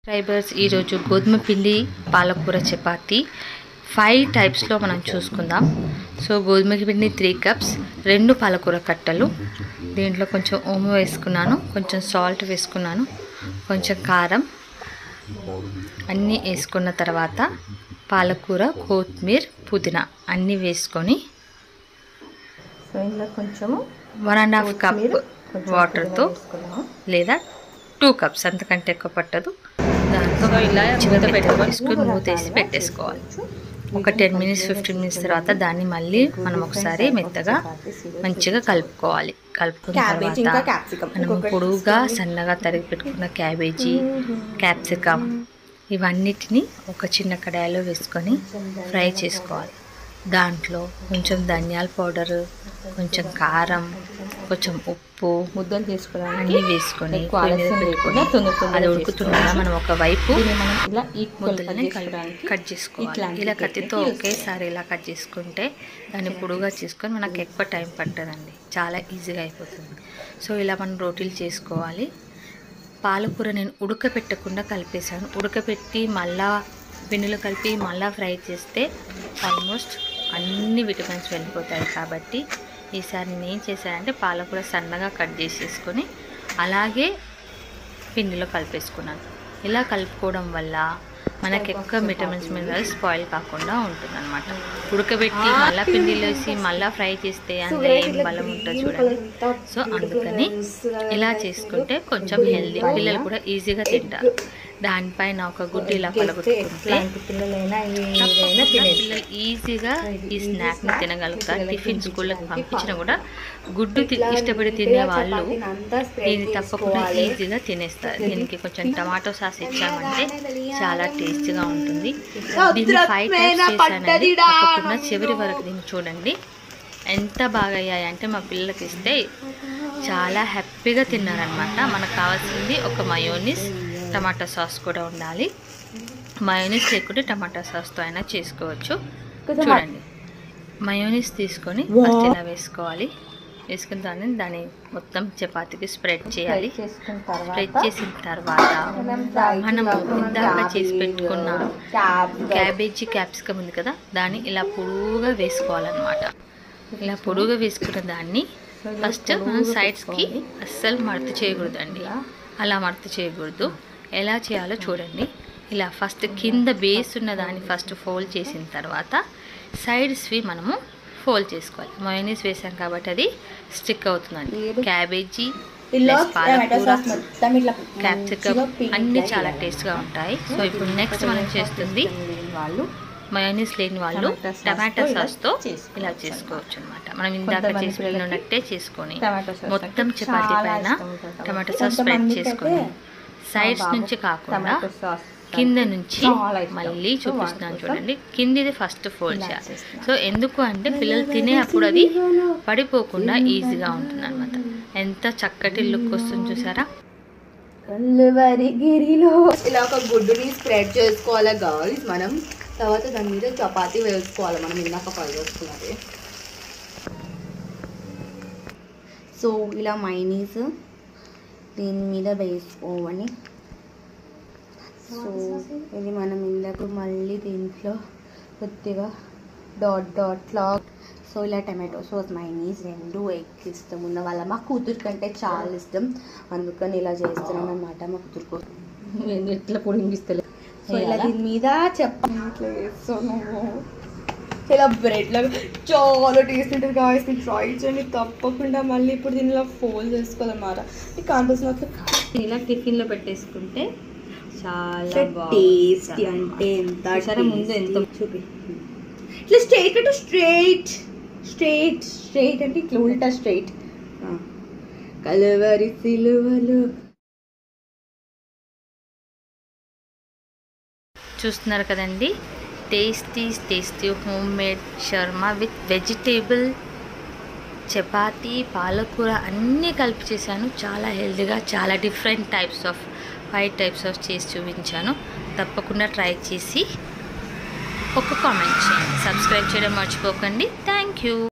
Subscribers ఈరోజు గోధుమ పిండి పాలకూర చపాతి 5 టైప్స్లో మనం చూసుకుందాం. సో గోధుమ పిండి 3 కప్స్, 2 పాలకూర కట్టలు, దీంట్లో కొంచెం ఓము వేసుకున్నాను, కొంచెం సాల్ట్ వేసుకున్నాను, కొంచెం కారం అన్నీ వేసుకున్న తర్వాత పాలకూర, కొత్తిమీర, పుదీనా అన్నీ వేసుకొని సో ఇందులో కొంచెము 1.5 కప్ వాటర్తో లేదా 2 కప్స్ అంతకంటే ఎక్కువ పట్టదు. దాంతో ఇలా పెట్టుకొని మూతేసి పెట్టేసుకోవాలి. ఒక 10 మినిట్స్ 15 మినిట్స్ తర్వాత దాన్ని మళ్ళీ మనం ఒకసారి మెత్తగా మంచిగా కలుపుకోవాలి. కలుపుకున్న తర్వాత మనం పొడువుగా సన్నగా తరిగి పెట్టుకున్న క్యాబేజీ, క్యాప్సికమ్ ఇవన్నిటిని ఒక చిన్న కడాయిలో వేసుకొని ఫ్రై చేసుకోవాలి. దాంట్లో కొంచెం ధనియాల పౌడరు, కొంచెం కారం, కొంచెం ఉప్పు, ముద్దలు చేసుకోవడానికి అన్నీ వేసుకొని అది ఉడుకుతుండగా మనం ఒకవైపు ముద్దలని కట్ చేసుకోవాలి. ఇలా కత్తితో ఒకేసారి ఇలా కట్ చేసుకుంటే దాన్ని పొడుగా చేసుకొని మనకు ఎక్కువ టైం పట్టదండి, చాలా ఈజీగా అయిపోతుంది. సో ఇలా మనం రోటీలు చేసుకోవాలి. పాలకూర నేను ఉడకపెట్టకుండా కలిపేసాను. ఉడకపెట్టి మళ్ళా పిండిలో కలిపి మళ్ళీ ఫ్రై చేస్తే ఆల్మోస్ట్ అన్ని విటమిన్స్ వెళ్ళిపోతాయి. కాబట్టి ఈసారి నేను ఏం చేశానంటే పాలకూర సన్నగా కట్ చేసేసుకొని అలాగే పిండిలో కలిపేసుకున్నాను. ఇలా కలుపుకోవడం వల్ల మనకి ఎక్కువ విటమిన్స్ మినరల్స్ స్పాయిల్ కాకుండా ఉంటుందన్నమాట. ఉడకబెట్టి మళ్ళీ పిండిలో వేసి మళ్ళీ ఫ్రై చేస్తే అందులో ఏం బలం ఉంటుంది చూడండి. సో అందుకని ఇలా చేసుకుంటే కొంచెం హెల్దీ, పిల్లలు కూడా ఈజీగా తింటారు. దానిపైన ఒక గుడ్డు ఇలా పలగొట్టుకుంటే పిల్లలు ఈజీగా ఈ స్నాక్ని తినగలుగుతారు. టిఫిన్ స్కూళ్ళకి పంపించినా కూడా గుడ్డు ఇష్టపడి తినే వాళ్ళు దీన్ని తప్పకుండా ఈజీగా తినేస్తారు. దీనికి కొంచెం టమాటో సాస్ ఇచ్చామంటే చాలా టేస్ట్గా ఉంటుంది. దీన్ని 5 టైప్స్ చేశానండి. తప్పకుండా చివరి వరకు దీన్ని చూడండి. ఎంత బాగా అయ్యాయంటే మా పిల్లలకి ఇస్తే చాలా హ్యాపీగా తిన్నారనమాట. మనకు కావాల్సింది ఒక మయోనీస్, టమాటా సాస్ కూడా ఉండాలి. మయోనీస్ లేకుంటే టమాటా సాస్తో అయినా చేసుకోవచ్చు. చూడండి, మయోనీస్ తీసుకొని ఫస్ట్ ఇలా వేసుకోవాలి. వేసుకున్న దాన్ని మొత్తం చపాతీకి స్ప్రెడ్ చేయాలి. స్ప్రెడ్ చేసిన తర్వాత మనం ఇందాక చేసి పెట్టుకున్న క్యాబేజీ, క్యాప్సికమ్ ఉంది కదా, దాన్ని ఇలా పొడువుగా వేసుకోవాలన్నమాట. ఇలా పొడువుగా వేసుకున్న దాన్ని ఫస్ట్ మనం సైడ్స్కి అస్సలు మడత చేయకూడదండి. అలా మడత చేయకూడదు. ఎలా చేయాలో చూడండి. ఇలా ఫస్ట్ కింద బేస్ ఉన్న దాన్ని ఫస్ట్ ఫోల్డ్ చేసిన తర్వాత సైడ్స్వి మనము ఫోల్డ్ చేసుకోవాలి. మయోనీస్ వేసాం కాబట్టి అది స్టిక్ అవుతుందండి. క్యాబేజీ, పాలకూర, క్యాప్సికమ్ అన్నీ చాలా టేస్ట్గా ఉంటాయి. సో ఇప్పుడు నెక్స్ట్ మనం చేస్తుంది, మయోనీస్ లేని వాళ్ళు టమాటా సాస్తో ఇలా చేసుకోవచ్చు అనమాట. మనం ఇందాక చేసుకున్నట్టే చేసుకొని మొత్తం చపాతీ పైన టమాటా సాస్ స్ప్రెడ్ చేసుకొని సైడ్స్ నుంచి కాకుండా కింద నుంచి మళ్ళీ చూపిస్తున్నాను చూడండి. కిందిది ఫస్ట్ ఫోల్డ్ చేయాలి. సో ఎందుకు అంటే పిల్లలు తినే అప్పుడు అది పడిపోకుండా ఈజీగా ఉంటుంది అనమాట. ఎంత చక్కటి లుక్ వస్తుంది చూసారా. గిరిలో ఇలా ఒక గుడ్డుని స్ప్రెడ్ చేసుకోవాలి గర్ల్స్ మనం. తర్వాత దాని మీద చపాతీ వేసుకోవాలి. మనం ఇందాక ఫ్రై చేసుకున్నది. సో ఇలా మైనీస్ దీని మీద వేసుకోవాలి. సో ఇది మనం ఇందాక మళ్ళీ దీంట్లో కొద్దిగా డాట్ లా. సో ఇలా టమాటో సాస్, మైనీస్ 2 ఎగ్ ఇష్టం ఉన్న వాళ్ళ మా కూతురు కంటే చాలా ఇష్టం, అందుకని ఇలా చేస్తున్నాను అనమాట. మా కూతురు కోసం ఎట్లా పొడిగిస్తలేదు. సో ఇలా దీని మీద చెప్పాను. ఇలా బ్రెడ్లో చాలా టేస్ట్ ఉంటుంది కాబట్టి ట్రై చేయండి తప్పకుండా. మళ్ళీ ఇప్పుడు దీన్ని ఇలా ఫోల్డ్ చేసుకోవాలన్నమాట. కాంపల్సరీ ఇలా టిఫిన్లో పెట్టేసుకుంటే చాలా టేస్టీ. అంటే ఎంత సరే ముందు ఎంత చూపి ఇట్లా స్ట్రైట్ అంటే స్ట్రైట్ అంటే ఇట్లా ఉల్టా స్ట్రైట్. కలవరి సిలువలు చూస్తున్నారు కదండి. టేస్టీ హోమ్ మేడ్ షర్మా విత్ వెజిటేబుల్ చపాతీ, పాలకూర అన్నీ కలిపి చేశాను. చాలా హెల్తీగా, చాలా different types of 5 types of చేసి చూపించాను. తప్పకుండా ట్రై చేసి ఒక కామెంట్ చేయండి. సబ్స్క్రైబ్ చేయడం మర్చిపోకండి. Thank you.